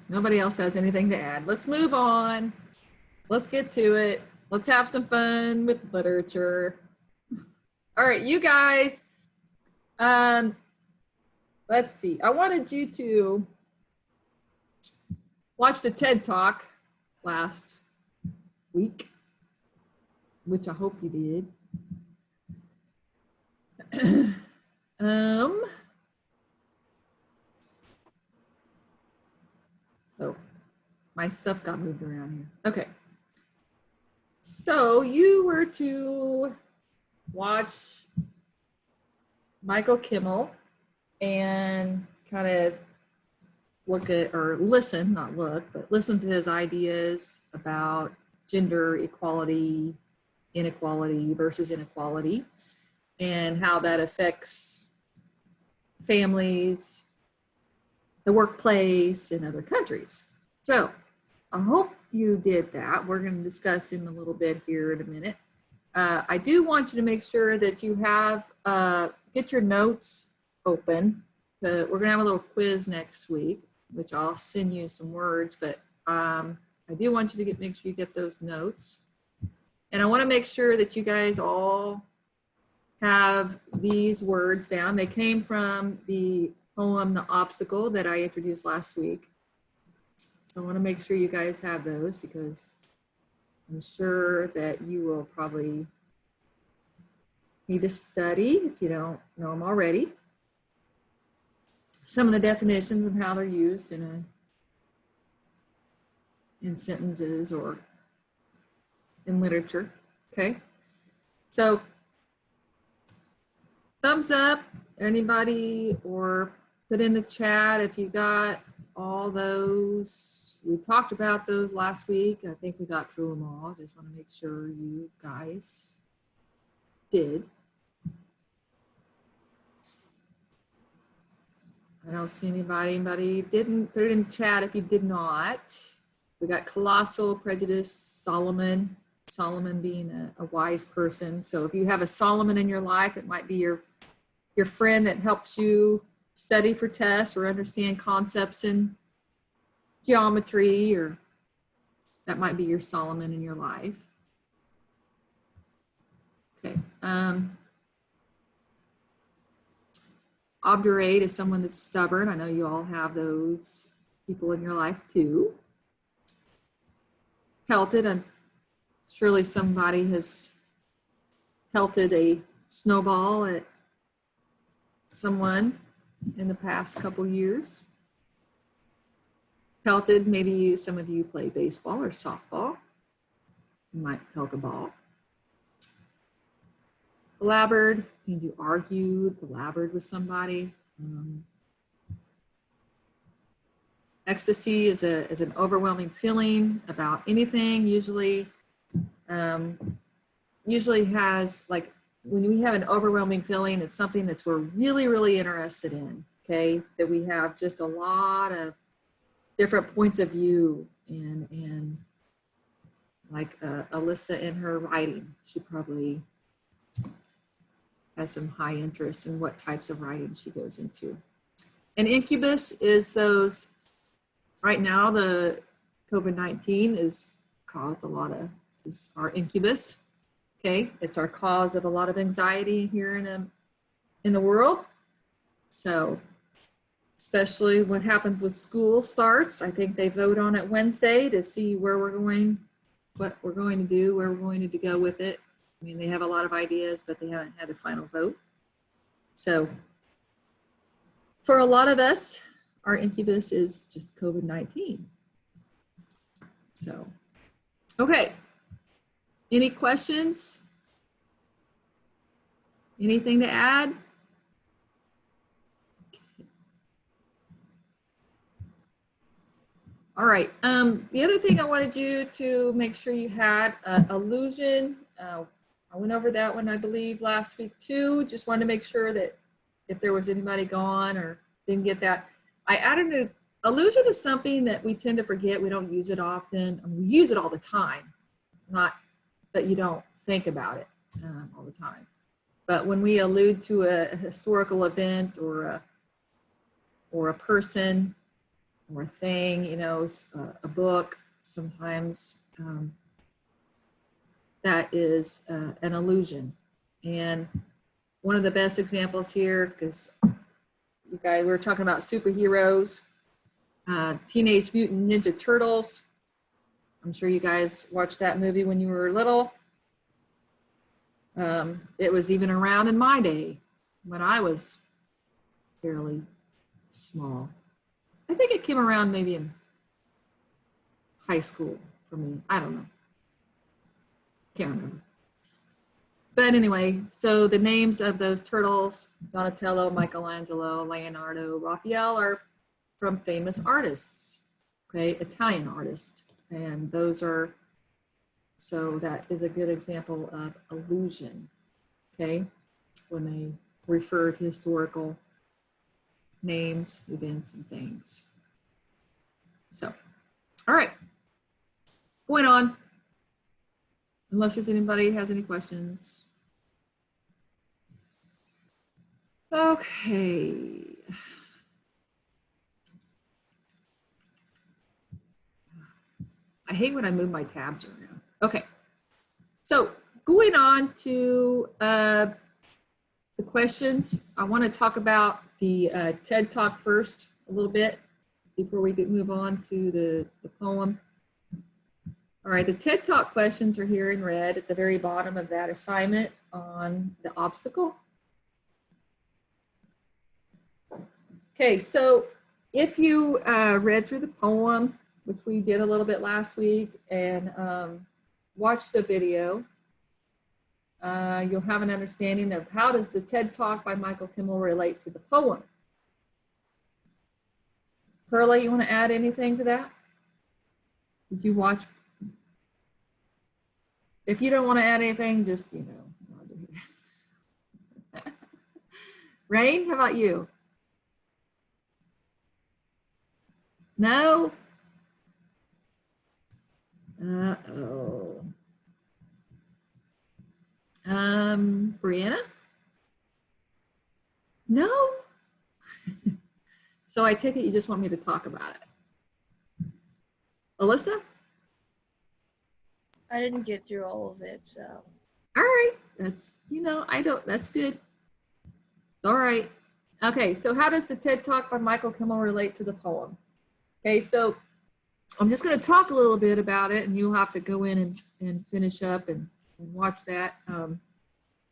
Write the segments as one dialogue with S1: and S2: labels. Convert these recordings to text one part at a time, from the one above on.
S1: Nobody else has anything to add. Let's move on. Let's get to it. Let's have some fun with literature. All right, you guys. Let's see. I wanted you to watch the TED Talk last week, which I hope you did. So my stuff got moved around here. Okay. So you were to watch Michael Kimmel and kind of look at, or listen, not look, but listen to his ideas about gender equality, inequality versus inequality, and how that affects families, the workplace, and other countries. So I hope you did that. We're going to discuss him a little bit here in a minute. I do want you to make sure that you have, get your notes open. We're going to have a little quiz next week, which I'll send you some words, but I do want you to make sure you get those notes. And I want to make sure that you guys all have these words down. They came from the poem, The Obstacle, that I introduced last week. So I want to make sure you guys have those because I'm sure that you will probably need to study if you don't know them already. Some of the definitions of how they're used in sentences or in literature, okay? So thumbs up, anybody, or put in the chat if you got all those. We talked about those last week. I think we got through them all. Just want to make sure you guys did. I don't see anybody didn't. Put it in the chat if you did not. We got Colossal, Prejudice, Solomon being a wise person. So if you have a Solomon in your life, it might be your friend that helps you study for tests or understand concepts in geometry, or that might be your Solomon in your life. Okay. Obdurate is someone that's stubborn. I know you all have those people in your life too. Pelted, and surely somebody has pelted a snowball at someone in the past couple years. Pelted, maybe some of you play baseball or softball. You might pelt a ball. Belabored means you argued, belabored with somebody. Ecstasy is an overwhelming feeling about anything. Usually has, like, when we have an overwhelming feeling, it's something that we're really interested in. Okay, that we have just a lot of different points of view, and like Alyssa in her writing, she probably has some high interest in what types of writing she goes into. And incubus is those, right now the COVID-19 is caused a lot of, is our incubus. Okay, it's our cause of a lot of anxiety here in the world. So especially what happens with school starts. I think they vote on it Wednesday to see where we're going, what we're going to do, where we're going to go with it. I mean, they have a lot of ideas, but they haven't had a final vote. So for a lot of us, our incubus is just COVID-19. So, okay. Any questions? Anything to add? All right. The other thing I wanted you to make sure you had, illusion. I went over that one, I believe, last week too. Just wanted to make sure that if there was anybody gone or didn't get that. I added illusion is something that we tend to forget. We don't use it often. I mean, we use it all the time, not that you don't think about it all the time. But when we allude to a historical event or a person, or a thing, you know, a book, sometimes that is an illusion. And one of the best examples here, because you guys, we were talking about superheroes, Teenage Mutant Ninja Turtles. I'm sure you guys watched that movie when you were little. It was even around in my day when I was fairly small. I think it came around maybe in high school for me. I don't know. Can't remember. But anyway, so the names of those turtles, Donatello, Michelangelo, Leonardo, Raphael, are from famous artists, okay, Italian artists. And those are, so that is a good example of illusion, okay, when they refer to historical names, events, and things. So, all right, going on. Unless there's anybody has any questions. Okay. I hate when I move my tabs around. Okay. So going on to the questions, I want to talk about the TED Talk first a little bit before we move on to the poem. All right, the TED Talk questions are here in red at the very bottom of that assignment on the obstacle. Okay, so if you read through the poem, which we did a little bit last week, and watched the video, you'll have an understanding of how does the TED Talk by Michael Kimmel relate to the poem. Perla, you want to add anything to that? Did you watch? If you don't want to add anything, just, you know. Rain, how about you? No? Uh-oh. Brianna? No? So I take it you just want me to talk about it. Alyssa?
S2: I didn't get through all of it, so.
S1: All right, that's, you know, that's good. All right. Okay, so how does the TED Talk by Michael Kimmel relate to the poem? Okay, so I'm just going to talk a little bit about it, and you'll have to go in and finish up and watch that.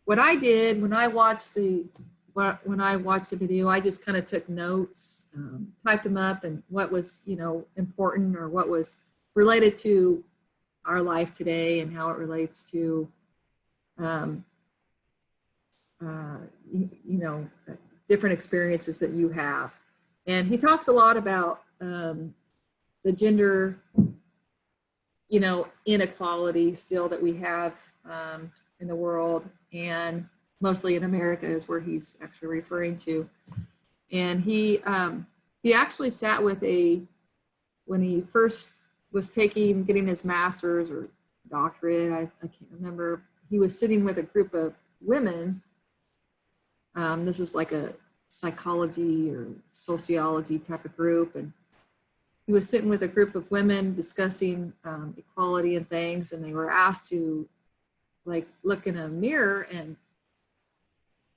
S1: What I did when I watched the video, I just kind of took notes, typed them up, and what was, you know, important or what was related to our life today and how it relates to, you know, different experiences that you have. And he talks a lot about the gender, you know, inequality still that we have in the world, and mostly in America is where he's actually referring to. And he actually sat with when he first was getting his master's or doctorate, I can't remember, he was sitting with a group of women. This is like a psychology or sociology type of group, and he was sitting with a group of women discussing equality and things, and they were asked to like look in a mirror and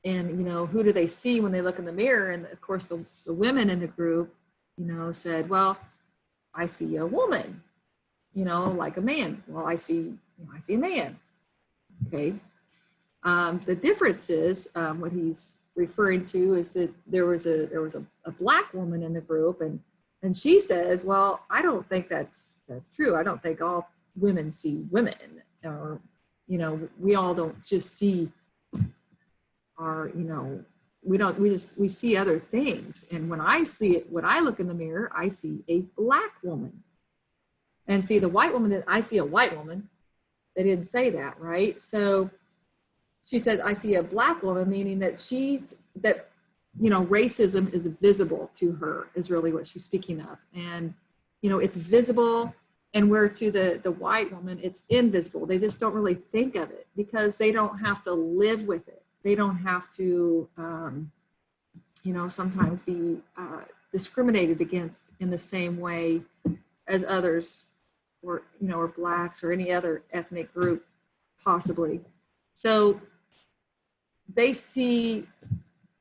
S1: you know, who do they see when they look in the mirror? And of course the women in the group, you know, said, well, I see a woman, you know, like a man. Well, I see a man. Okay. The difference is what he's referring to is that there was a black woman in the group, and she says, well, I don't think that's true. I don't think all women see women, or, you know, we all don't just see our, you know, we see other things. And when I look in the mirror, I see a black woman. And see the white woman, that I see a white woman. They didn't say that, right? So she said, I see a black woman, meaning that you know, racism is visible to her, is really what she's speaking of. And, you know, it's visible, and where to the white woman, it's invisible. They just don't really think of it because they don't have to live with it. They don't have to, you know, sometimes be discriminated against in the same way as others, or or blacks or any other ethnic group possibly. So they see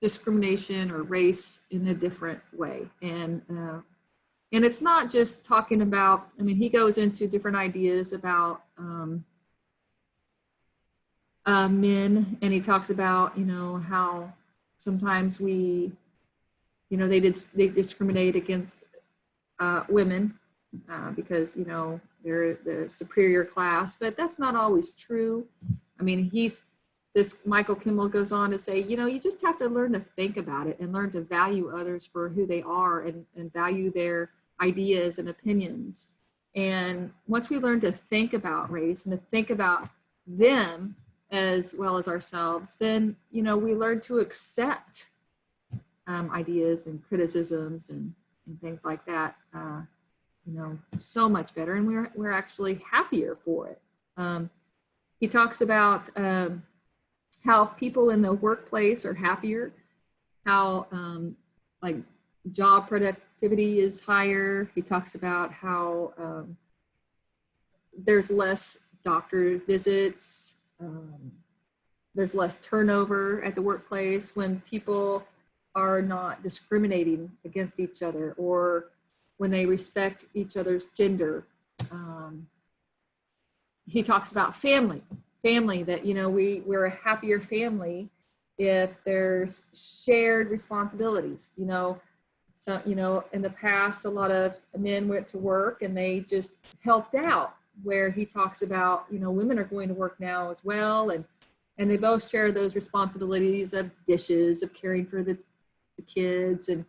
S1: discrimination or race in a different way, and it's not just talking about. I mean, he goes into different ideas about men, and he talks about how sometimes we they discriminate against women because they're the superior class, but that's not always true. I mean, Michael Kimball goes on to say, you just have to learn to think about it and learn to value others for who they are, and value their ideas and opinions. And once we learn to think about race and to think about them as well as ourselves, then we learn to accept ideas and criticisms and things like that so much better, and we're actually happier for it. He talks about how people in the workplace are happier, how like job productivity is higher. He talks about how there's less doctor visits, there's less turnover at the workplace when people are not discriminating against each other, or when they respect each other's gender. He talks about family, that we're a happier family if there's shared responsibilities. So in the past, a lot of men went to work and they just helped out, where he talks about women are going to work now as well, and they both share those responsibilities of dishes, of caring for the kids and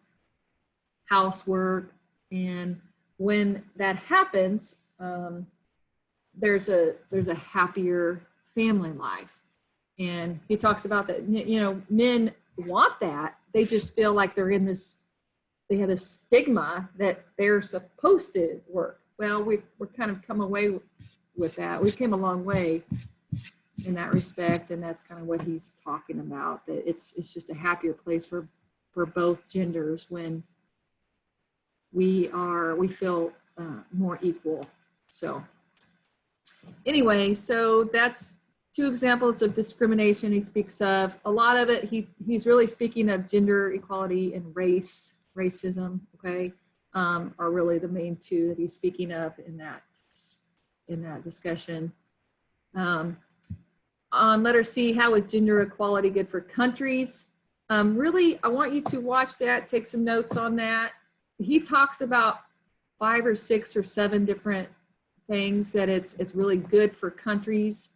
S1: housework. And when that happens, there's a happier family life. And he talks about that, men want that. They just feel like they have this stigma that they're supposed to work. Well, we're kind of come away with that. We've come a long way in that respect. And that's kind of what he's talking about, that it's just a happier place for both genders when we feel more equal. So anyway, so that's two examples of discrimination he speaks of. A lot of it, he's really speaking of gender equality and racism, okay, are really the main two that he's speaking of in that discussion. On letter C, how is gender equality good for countries? Really, I want you to watch that, take some notes on that. He talks about 5 or 6 or 7 different things that it's really good for countries.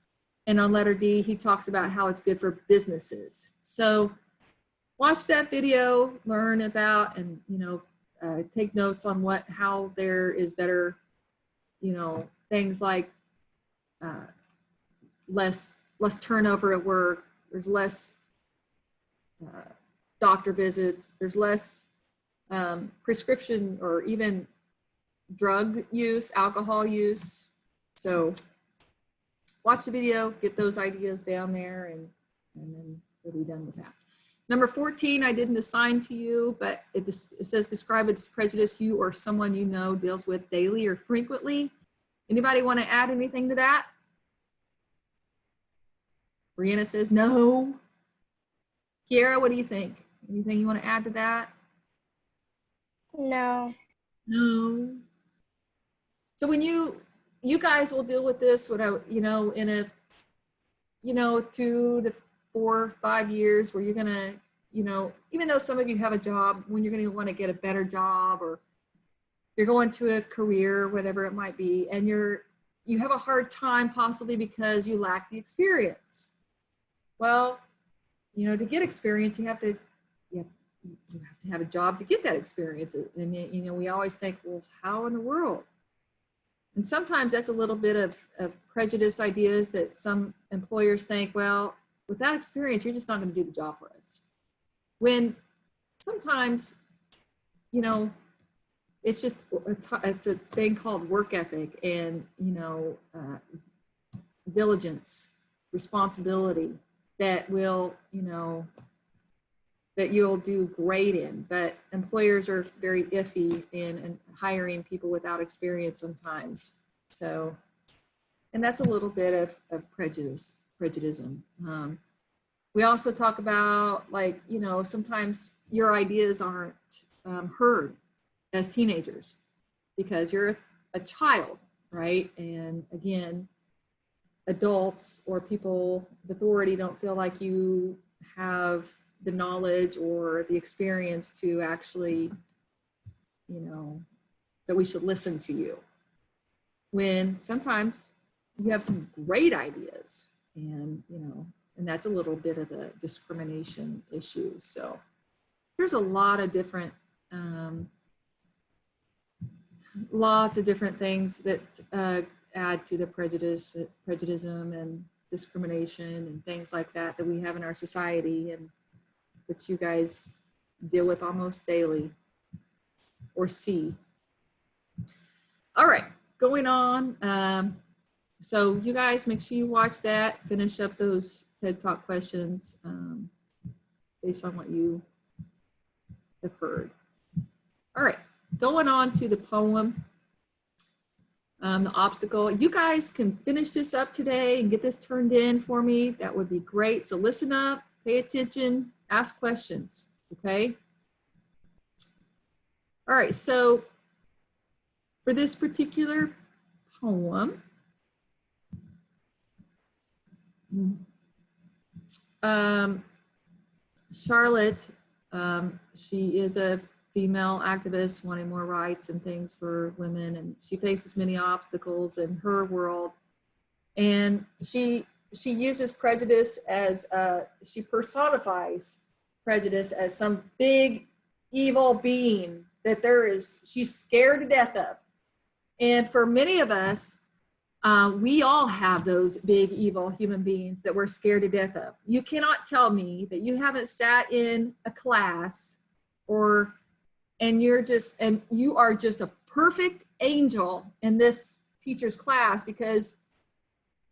S1: And on letter D, he talks about how it's good for businesses. So watch that video, learn about, and take notes on how there is better, things like less turnover at work. There's less doctor visits. There's less prescription or even drug use, alcohol use. So watch the video, get those ideas down there, and then we'll be done with that. Number 14, I didn't assign to you, but it says describe a prejudice you or someone you know deals with daily or frequently. Anybody want to add anything to that? Brianna says no. Kiara, what do you think? Anything you want to add to that?
S2: No.
S1: No. So when you guys will deal with this, in a 2 to 4, 5 years, where you're gonna, even though some of you have a job, when you're gonna want to get a better job, or you're going to a career, whatever it might be, and you have a hard time possibly because you lack the experience. Well, to get experience, you have to have a job to get that experience. And we always think, well, how in the world? And sometimes that's a little bit of prejudice ideas that some employers think, well, with that experience, you're just not going to do the job for us. When sometimes, it's just it's a thing called work ethic and diligence, responsibility that will that you'll do great in, but employers are very iffy in hiring people without experience sometimes. So, and that's a little bit of prejudice. We also talk about, like, you know, sometimes your ideas aren't heard as teenagers because you're a child, right? And again, adults or people of authority don't feel like you have the knowledge or the experience to actually, you know, that we should listen to you. When sometimes you have some great ideas, and, you know, and that's a little bit of a discrimination issue. So there's a lot of different, lots of different things that add to the prejudice and discrimination and things like that that we have in our society, and that you guys deal with almost daily or see. All right, going on. So you guys make sure you watch that, finish up those TED Talk questions based on what you have heard. All right, going on to the poem, the obstacle. You guys can finish this up today and get this turned in for me. That would be great. So listen up, pay attention, ask questions, okay? All right, so for this particular poem, Charlotte, she is a female activist wanting more rights and things for women, and she faces many obstacles in her world. And she uses prejudice as, she personifies prejudice as some big evil being that she's scared to death of. And for many of us, we all have those big evil human beings that we're scared to death of. You cannot tell me that you haven't sat in a class and you are just a perfect angel in this teacher's class because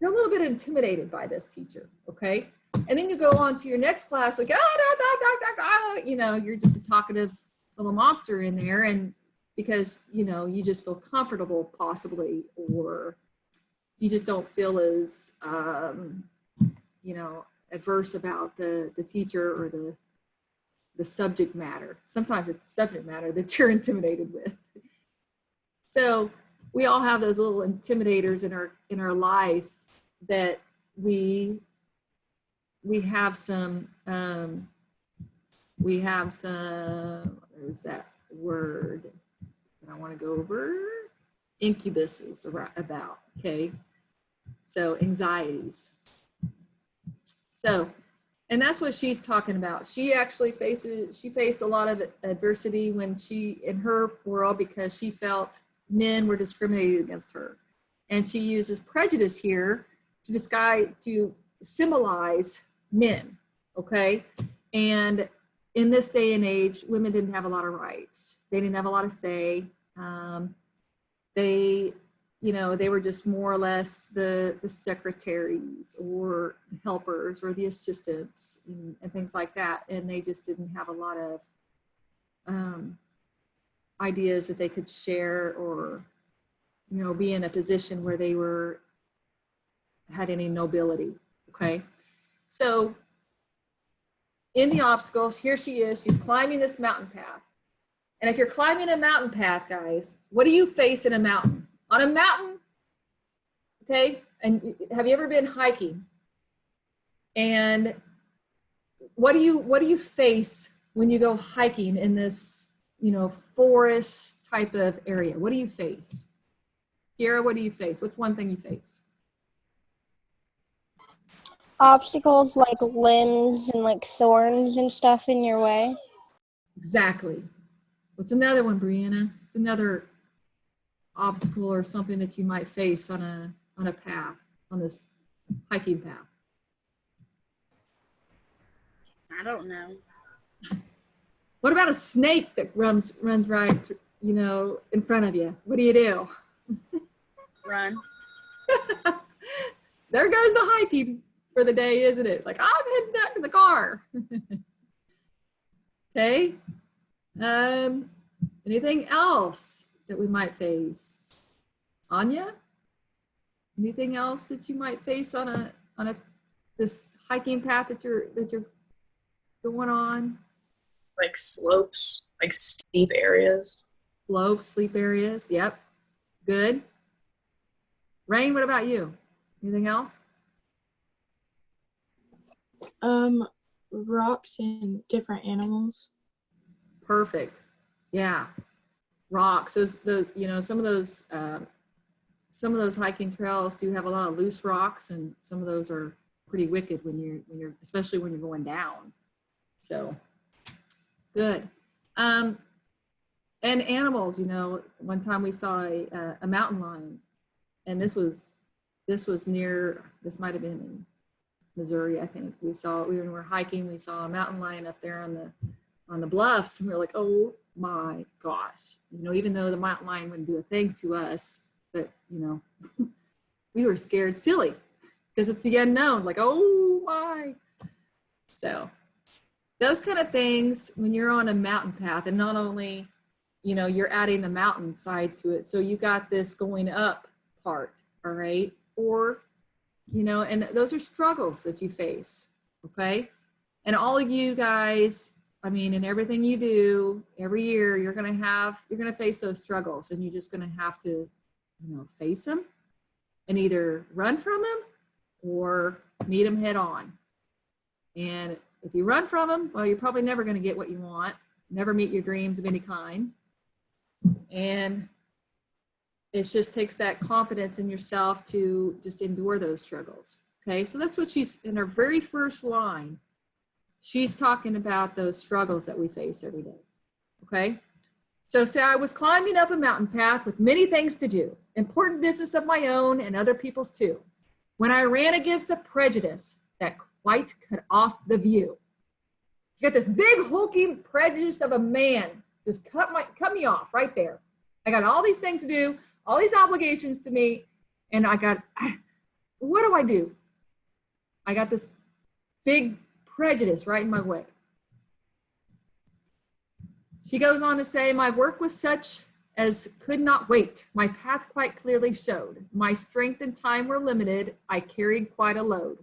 S1: you're a little bit intimidated by this teacher, okay? And then you go on to your next class like, you know, you're just a talkative little monster in there, and because, you know, you just feel comfortable possibly, or you just don't feel as, you know, adverse about the teacher or the subject matter. Sometimes it's the subject matter that you're intimidated with. So we all have those little intimidators in our life that we have some, there's that word that I want to go over, incubuses about, okay? So anxieties. So, and that's what she's talking about. She actually faced a lot of adversity when in her world, because she felt men were discriminated against her. And she uses prejudice here to symbolize men, okay? And in this day and age, women didn't have a lot of rights. They didn't have a lot of say. They, you know, they were just more or less the secretaries or helpers or the assistants and things like that. And they just didn't have a lot of ideas that they could share, or, you know, be in a position where they had any nobility, okay? So in the obstacles, here she is, she's climbing this mountain path. And if you're climbing a mountain path, guys, what do you face in a mountain? On a mountain, okay? And have you ever been hiking? And what do you face when you go hiking in this, you know, forest type of area? What do you face? Kiera, what do you face? What's one thing you face?
S3: Obstacles like limbs and like thorns and stuff in your way.
S1: Exactly. What's another one, Brianna? It's another obstacle or something that you might face on a path, on this hiking path.
S2: I don't know.
S1: What about a snake that runs right, you know, in front of you? What do?
S2: Run.
S1: There goes the hiking for the day, isn't it? Like, I'm heading back to the car. Okay. Anything else that we might face? Anya? Anything else that you might face on a this hiking path that you're going on?
S4: Like slopes, like steep areas.
S1: Slopes, sleep areas. Yep. Good. Rain, what about you? Anything else?
S5: Rocks and different animals.
S1: Perfect. Yeah. Rocks. Those some of those hiking trails do have a lot of loose rocks, and some of those are pretty wicked when you're especially when you're going down. So good. And animals, one time we saw a mountain lion, and this might have been in Missouri, I think. When we were hiking, we saw a mountain lion up there on the bluffs, and we were like, oh my gosh. Even though the mountain lion wouldn't do a thing to us, but we were scared silly because it's the unknown, like, oh my. So those kind of things when you're on a mountain path, and not only, you're adding the mountain side to it. So you got this going up part, all right? Or, and those are struggles that you face, okay? And all of you guys, in everything you do every year, you're going to face those struggles, and you're just going to have to, face them and either run from them or meet them head on. And if you run from them, well, you're probably never going to get what you want, never meet your dreams of any kind. And it just takes that confidence in yourself to just endure those struggles. Okay, so that's what she's, in her very first line, she's talking about those struggles that we face every day. Okay, so say I was climbing up a mountain path with many things to do, important business of my own and other people's too, when I ran against a prejudice that quite cut off the view. You got this big hulking prejudice of a man just cut me off right there. I got all these things to do, all these obligations to meet, and what do I do? I got this big prejudice right in my way. She goes on to say, my work was such as could not wait. My path quite clearly showed. My strength and time were limited. I carried quite a load.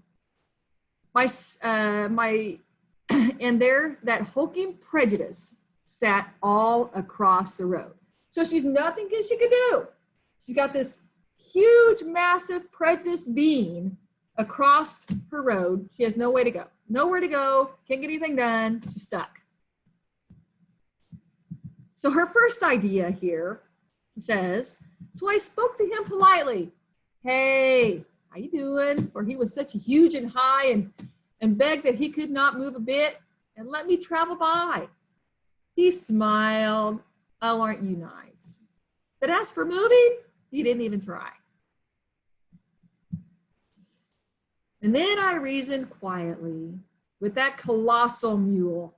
S1: And there that hulking prejudice sat all across the road. So she's nothing she could do. She's got this huge, massive prejudice being across her road. She has no way to go. Nowhere to go, can't get anything done, she's stuck. So her first idea here says, so I spoke to him politely. Hey, how you doing? For he was such huge and high, and begged that he could not move a bit and let me travel by. He smiled, oh, aren't you nice? But as for moving, he didn't even try. And then I reasoned quietly with that colossal mule.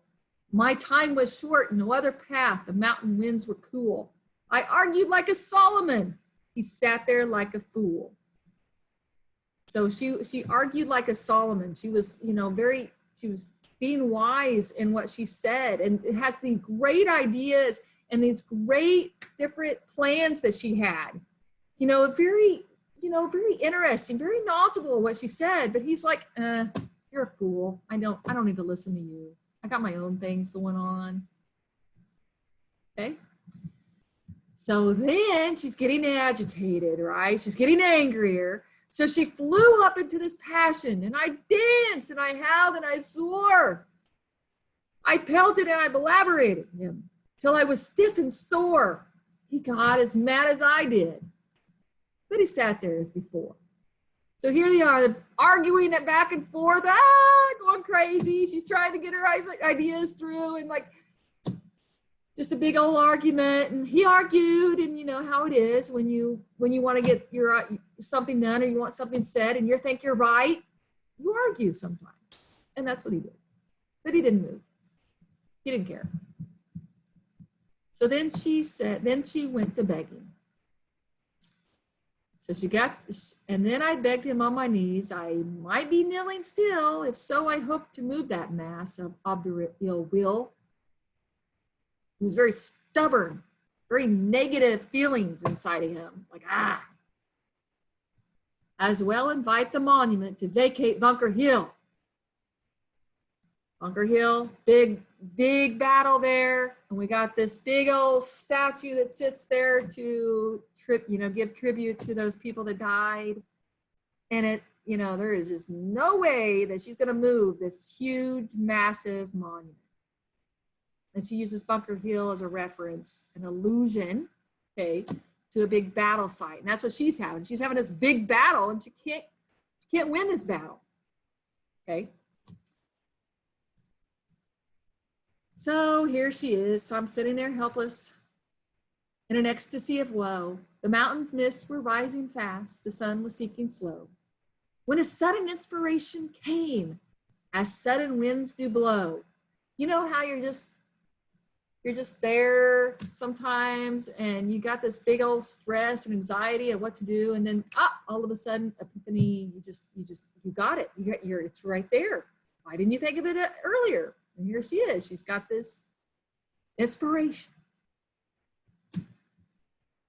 S1: My time was short, no other path. The mountain winds were cool. I argued like a Solomon. He sat there like a fool. So she argued like a Solomon. She was, she was being wise in what she said, and it had these great ideas and these great different plans that she had. Very interesting, very knowledgeable what she said, but he's like, you're a fool. I don't need to listen to you. I got my own things going on. Okay. So then she's getting agitated, right? She's getting angrier. So she flew up into this passion, and I danced and I howled and I swore. I pelted and I elaborated him till I was stiff and sore. He got as mad as I did, but he sat there as before. So here they are, arguing it back and forth, going crazy. She's trying to get her ideas through, and like just a big old argument. And he argued, and you know how it is when you want to get your something done, or you want something said, and you think you're right, you argue sometimes. And that's what he did. But he didn't move. He didn't care. So then she went to begging. So and then I begged him on my knees. I might be kneeling still. If so, I hope to move that mass of obdurate ill will. He was very stubborn, very negative feelings inside of him, like, ah. As well invite the monument to vacate Bunker Hill. Bunker Hill, big battle there. And we got this big old statue that sits there to give tribute to those people that died. And there is just no way that she's gonna move this huge, massive monument. And she uses Bunker Hill as a reference, an allusion, okay, to a big battle site. And that's what she's having. She's having this big battle and she can't win this battle, okay? So here she is. So I'm sitting there helpless in an ecstasy of woe. The mountain's mists were rising fast. The sun was sinking slow. When a sudden inspiration came, as sudden winds do blow. You know how you're just there sometimes and you got this big old stress and anxiety of what to do, and then all of a sudden epiphany, you got it. It's right there. Why didn't you think of it earlier? And here she is. She's got this inspiration.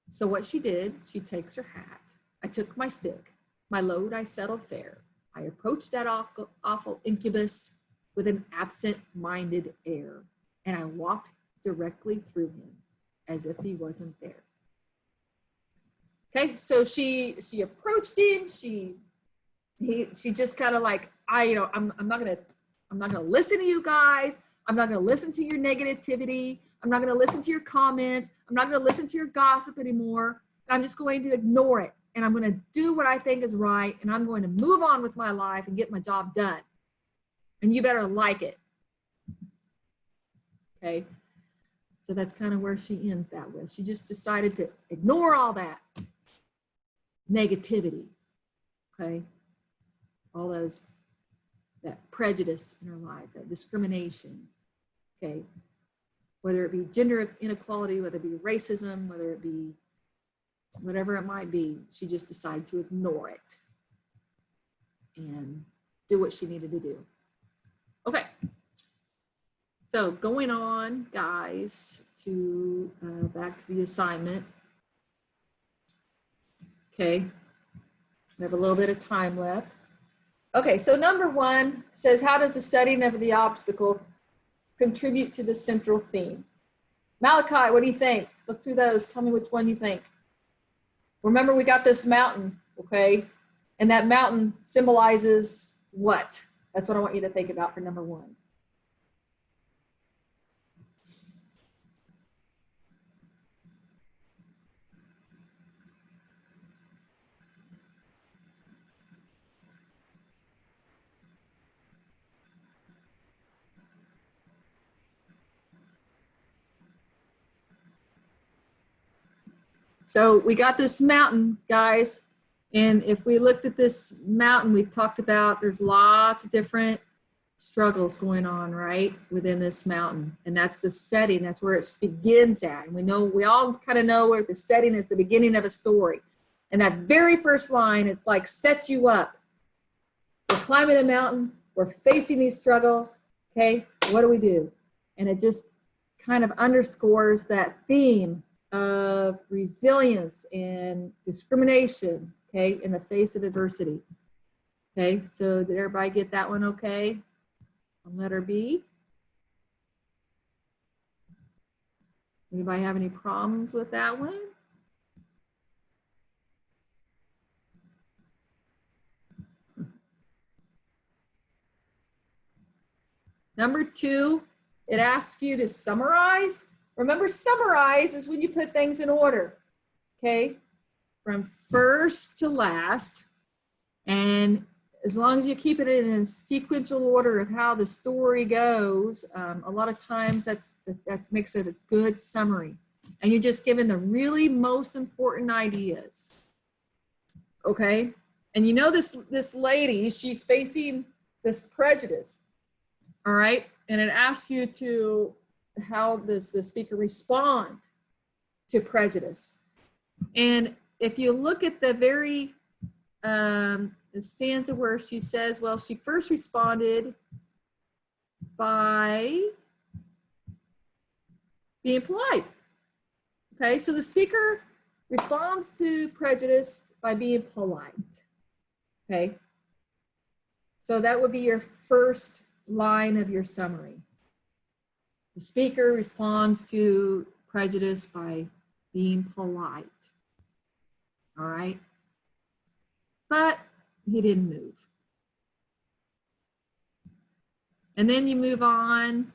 S1: So what she did, she takes her hat. I took my stick. My load I settled fair. I approached that awful incubus with an absent-minded air, and I walked directly through him as if he wasn't there. Okay, so she approached him. She just kind of like, I'm not gonna listen to you guys. I'm not gonna listen to your negativity. I'm not gonna listen to your comments. I'm not gonna listen to your gossip anymore. I'm just going to ignore it. And I'm gonna do what I think is right. And I'm going to move on with my life and get my job done. And you better like it. Okay. So that's kind of where she ends that with. She just decided to ignore all that negativity. Okay. All that prejudice in her life, that discrimination, okay? Whether it be gender inequality, whether it be racism, whether it be whatever it might be, she just decided to ignore it and do what she needed to do. Okay, so going on, guys, to back to the assignment. Okay, we have a little bit of time left. Okay, so number 1 says, how does the setting of the obstacle contribute to the central theme? Malachi, what do you think? Look through those. Tell me which one you think. Remember, we got this mountain, okay? And that mountain symbolizes what? That's what I want you to think about for number 1. So we got this mountain, guys. And if we looked at this mountain, we talked about there's lots of different struggles going on, right, within this mountain. And that's the setting. That's where it begins at. And we all kind of know where the setting is, the beginning of a story. And that very first line, it's like sets you up. We're climbing a mountain. We're facing these struggles. Okay, what do? And it just kind of underscores that theme of resilience and discrimination, okay, in the face of adversity. Okay, so did everybody get that one okay? On letter B. Anybody have any problems with that one? Number 2, it asks you to summarize. Remember, summarize is when you put things in order, okay? From first to last. And as long as you keep it in a sequential order of how the story goes, a lot of times that makes it a good summary. And you're just given the really most important ideas, okay? And you know this lady, she's facing this prejudice, all right? And it asks you to, how does the speaker respond to prejudice? And if you look at the very the stanza where she says, well, she first responded by being polite. Okay, so the speaker responds to prejudice by being polite. Okay, so that would be your first line of your summary. The speaker responds to prejudice by being polite. All right, but he didn't move. And then you move on.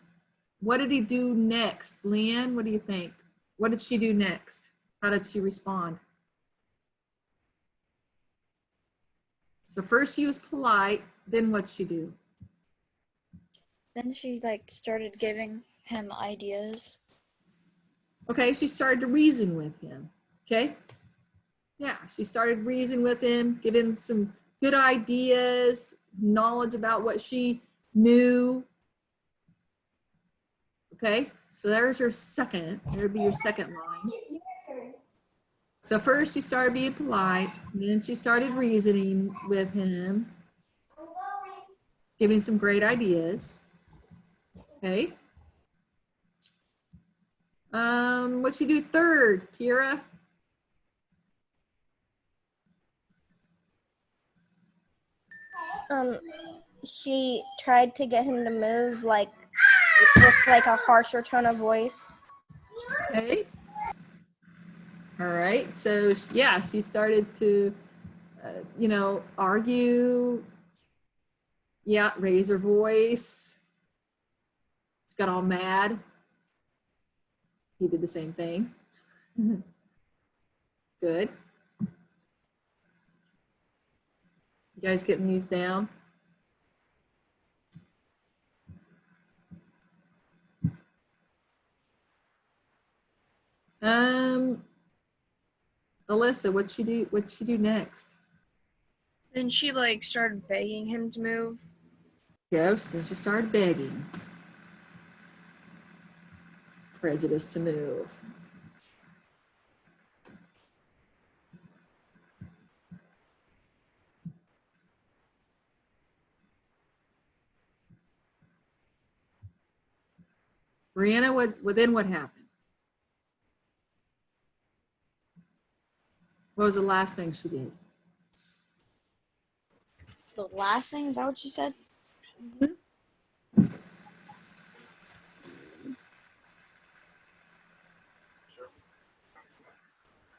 S1: What did he do next? Leanne, what do you think? What did she do next? How did she respond? So first she was polite, then what'd she do?
S6: Then she like started giving him ideas.
S1: Okay, she started to reason with him. Okay? Yeah, she started reasoning with him, giving him some good ideas, knowledge about what she knew. Okay, so there's her second. There'd be your second line. So first she started being polite, then she started reasoning with him, giving some great ideas. Okay. What'd she do third, Kira?
S3: She tried to get him to move like with like a harsher tone of voice.
S1: Okay. All right. So yeah, she started to, argue. Yeah, raise her voice. She got all mad. He did the same thing. Good. You guys getting these down? Alyssa, what'd she do? What'd she do next?
S6: Then she like started begging him to move.
S1: Yes, then she started begging Prejudice to move. Brianna, what happened? What was the last thing she did?
S6: The last thing, is that what she said?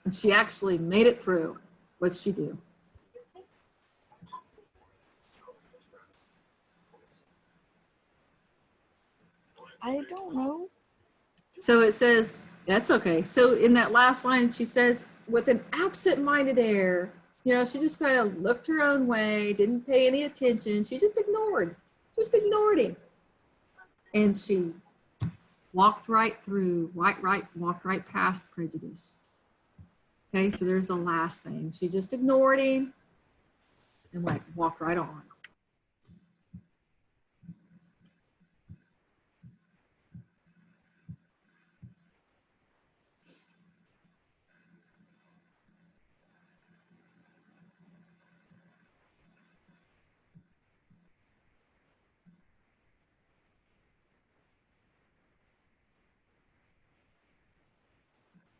S1: And she actually made it through. What'd she do?
S6: I don't know.
S1: So it says, that's okay. So in that last line, she says, with an absent-minded air, she just kind of looked her own way, didn't pay any attention. She just ignored him. And she walked right through, walked right past Prejudice. Okay, so there's the last thing. She just ignored him and walked right on.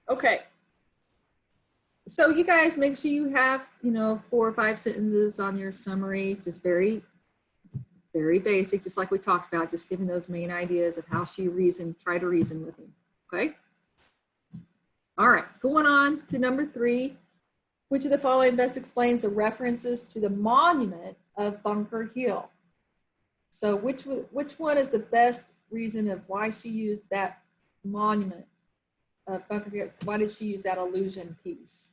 S1: Okay. So you guys make sure you have, 4 or 5 sentences on your summary, just very, very basic, just like we talked about, just giving those main ideas of how she try to reason with him, okay? All right, going on to number 3, which of the following best explains the references to the monument of Bunker Hill? So which one is the best reason of why she used that monument of Bunker Hill? Why did she use that allusion piece?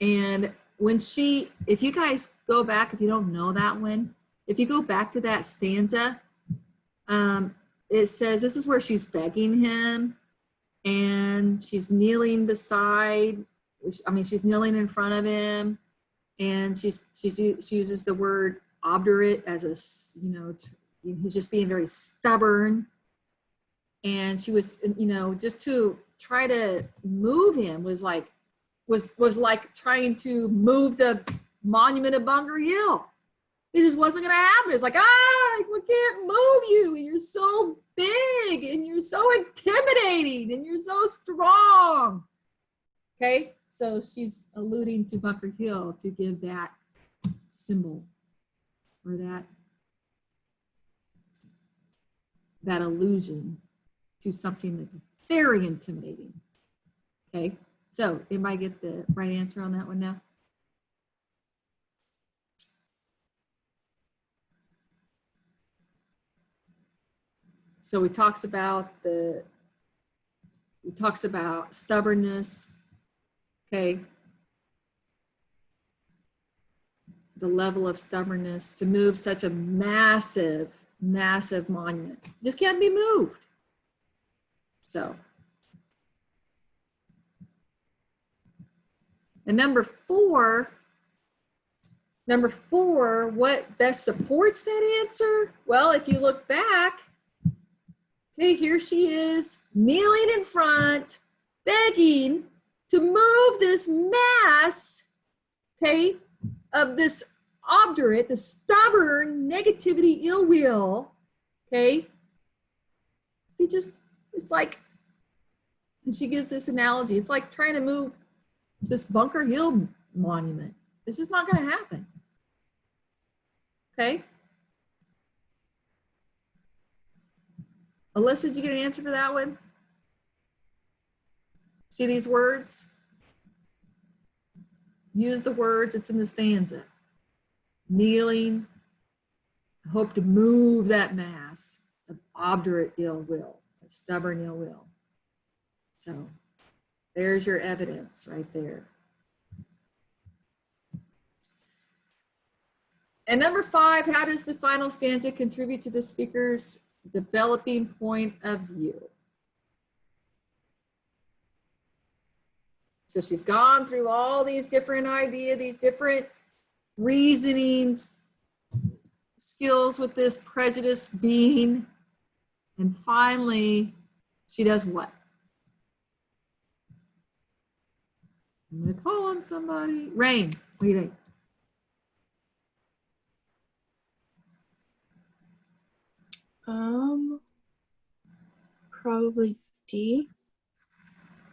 S1: And if you guys go back, if you don't know that one, if you go back to that stanza, it says this is where she's begging him and she's kneeling she's kneeling in front of him, and she uses the word obdurate as he's just being very stubborn. And she was, just to try to move him was like trying to move the monument of Bunker Hill. It just wasn't going to happen. It's like, we can't move you. And you're so big and you're so intimidating and you're so strong. Okay, so she's alluding to Bunker Hill to give that symbol or that allusion to something that's very intimidating. Okay, so anybody get the right answer on that one now? So he talks about stubbornness, okay? The level of stubbornness to move such a massive, massive monument. It just can't be moved. So. And number four, what best supports that answer? Well, if you look back, okay, here she is kneeling in front, begging to move this mass, okay, of this obdurate, the stubborn negativity, ill will, okay? It's like, and she gives this analogy, it's like trying to move this Bunker Hill monument. It's just not going to happen. Okay? Alyssa, did you get an answer for that one? See these words? Use the words that's in the stanza. Kneeling, hope to move that mass of obdurate ill will, of stubborn ill will. So there's your evidence right there. And number 5, how does the final stanza contribute to the speaker's developing point of view? So she's gone through all these different ideas, these different reasonings, skills with this prejudice being, and finally she does what? I'm gonna call on somebody. Rain, what do you think?
S5: Probably D.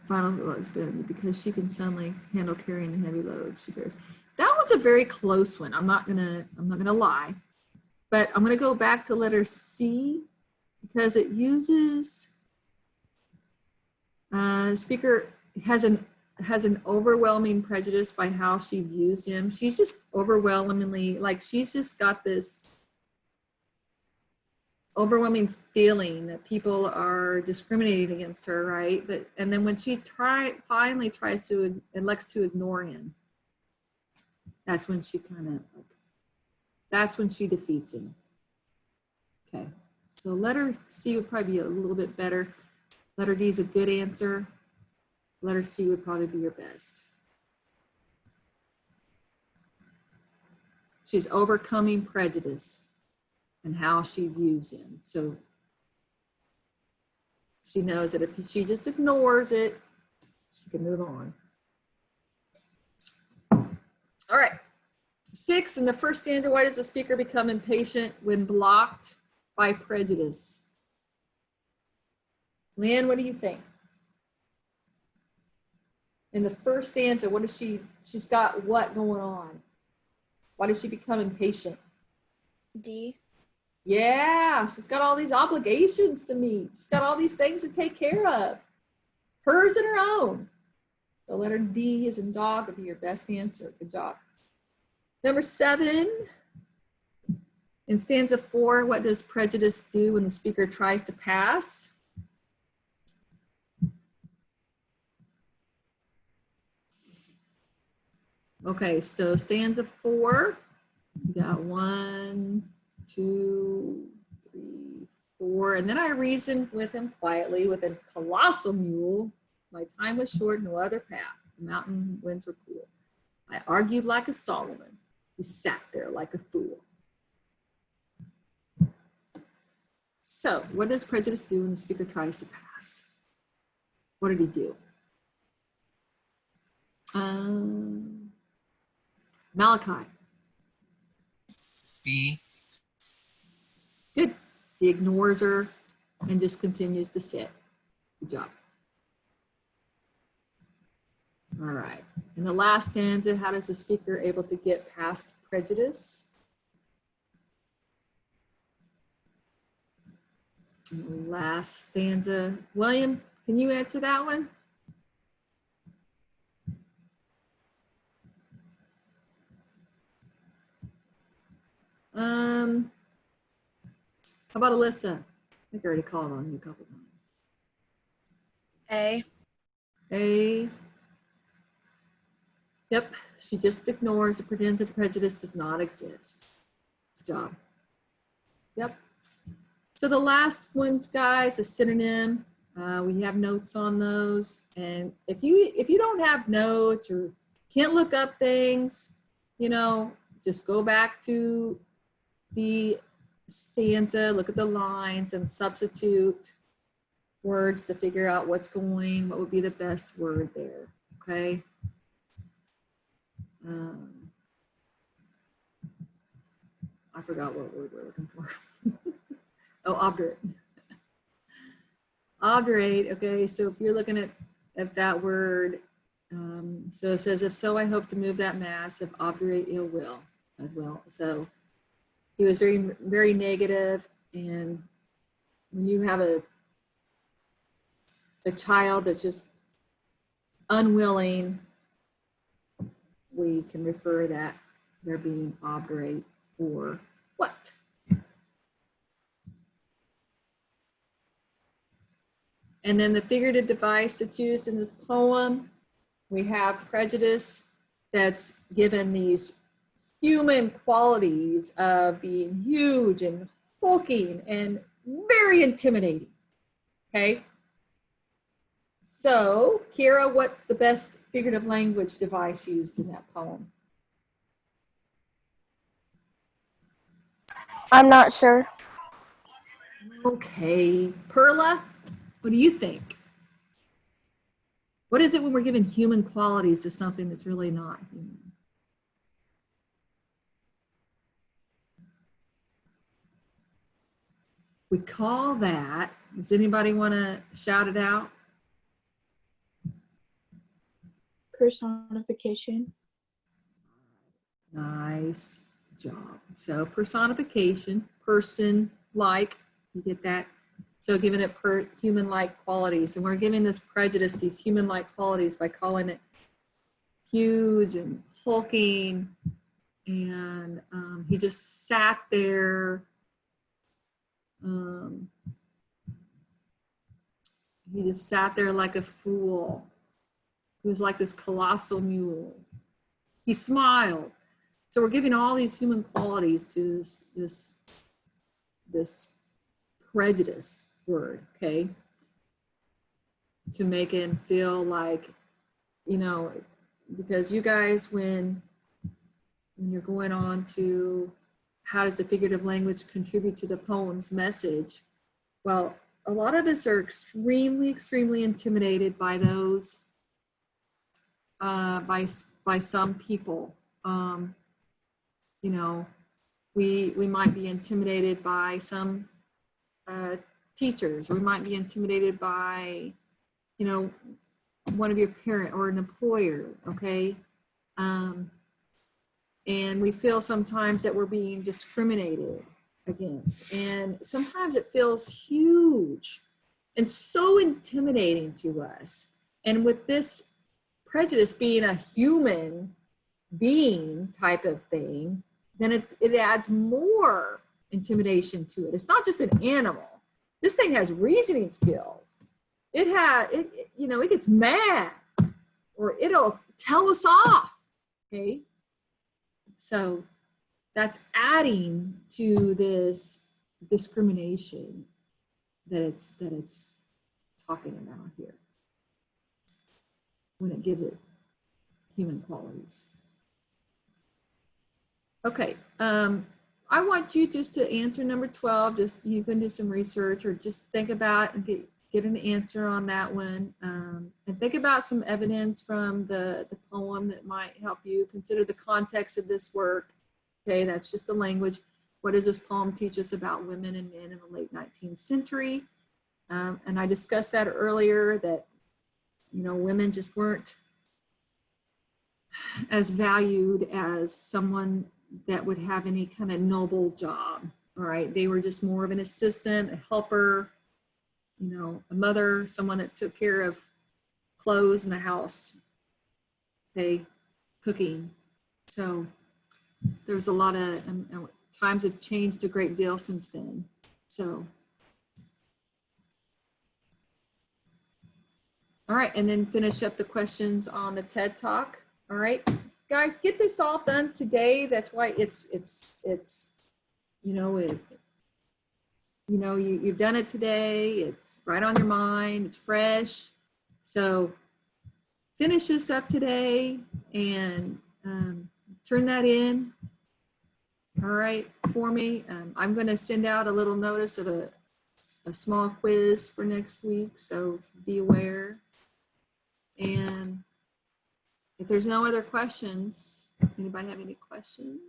S1: Final husband, because she can suddenly handle carrying the heavy loads she bears. That was a very close one. I'm not gonna lie, but I'm gonna go back to letter C because it uses speaker has an overwhelming prejudice by how she views him. She's just overwhelmingly, like, she's just got this overwhelming feeling that people are discriminating against her, right? But and then when she finally elects to ignore him, that's when she that's when she defeats him. Okay, so letter C would probably be a little bit better. Letter D is a good answer. Letter C would probably be your best. She's overcoming prejudice and how she views him. So she knows that if she just ignores it, she can move on. All right. 6, in the first stanza, why does the speaker become impatient when blocked by prejudice? Lynn, what do you think? In the first stanza, what is she's got what going on? Why does she become impatient?
S6: D.
S1: Yeah, she's got all these obligations to meet. She's got all these things to take care of. Hers and her own. So letter D is in dog would be your best answer. Good job. Number 7, in stanza 4, what does prejudice do when the speaker tries to pass? Okay, so stanza 4, you got 1, 2, 3, 4, and then I reasoned with him quietly with a colossal mule. My time was short, no other path. The mountain winds were cool. I argued like a Solomon. He sat there like a fool. So, what does prejudice do when the speaker tries to pass? What did he do? Malachi.
S7: B.
S1: Good. He ignores her and just continues to sit. Good job. All right. In the last stanza, how does the speaker able to get past prejudice? In the last stanza, William, can you answer that one? How about Alyssa? I think I already called on you a couple times.
S6: A.
S1: A. Yep, she just ignores and pretends that prejudice does not exist. Good job. Yep. So the last ones, guys, a synonym. We have notes on those. And if you don't have notes or can't look up things, you know, just go back to the stanza, look at the lines and substitute words to figure out what would be the best word there, okay? I forgot what word we're looking for. Oh, obdurate. Obdurate, okay, so if you're looking at that word, so it says, if so, I hope to move that mass of obdurate ill will as well. So he was very, very negative, and when you have a child that's just unwilling, we can refer that they're being obdurate or what? And then the figurative device that's used in this poem, we have prejudice that's given these human qualities of being huge and hulking and very intimidating, okay? So, Kira, what's the best figurative language device used in that poem?
S3: I'm not sure.
S1: Okay, Perla, what do you think? What is it when we're giving human qualities to something that's really not human? We call that, does anybody want to shout it out?
S5: Personification.
S1: Nice job. So personification, person-like, you get that? So giving it human-like qualities. And we're giving this prejudice these human-like qualities by calling it huge and hulking. And he just sat there. He just sat there like a fool. He was like this colossal mule. He smiled. So we're giving all these human qualities to this prejudice word, okay? To make him feel like, you know, because you guys, when you're going on to how does the figurative language contribute to the poem's message? Well, a lot of us are extremely, extremely intimidated by those, by some people. You know, we might be intimidated by some teachers, or we might be intimidated by, you know, one of your parent or an employer, okay? And we feel sometimes that we're being discriminated against. And sometimes it feels huge and so intimidating to us. And with this prejudice being a human being type of thing, then it adds more intimidation to it. It's not just an animal. This thing has reasoning skills. It gets mad, or it'll tell us off, okay? So that's adding to this discrimination that it's talking about here when it gives it human qualities. Okay, I want you just to answer number 12. Just, you can do some research or just think about and get an answer on that one. And think about some evidence from the poem that might help you consider the context of this work. Okay, that's just the language. what does this poem teach us about women and men in the late 19th century? And I discussed that earlier, that, you know, women just weren't as valued as someone that would have any kind of noble job. All right, they were just more of an assistant, a helper, you know, a mother, someone that took care of clothes in the house, okay, cooking. So there's a lot of, times have changed a great deal since then. So, all right, and then finish up the questions on the TED Talk. All right, guys, get this all done today. That's why it's you know, you've done it today. It's right on your mind. It's fresh. So finish this up today and turn that in. All right, for me. I'm going to send out a little notice of a small quiz for next week. So be aware. And if there's no other questions, anybody have any questions?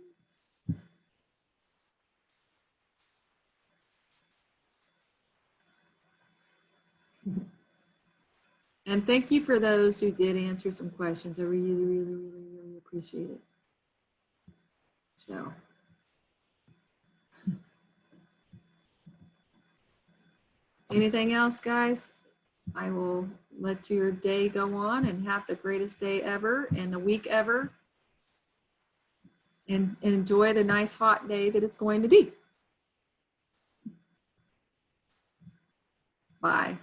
S1: And thank you for those who did answer some questions. I really, really, really, really appreciate it. So. Anything else, guys? I will let your day go on and have the greatest day ever and the week ever. And enjoy the nice hot day that it's going to be. Bye.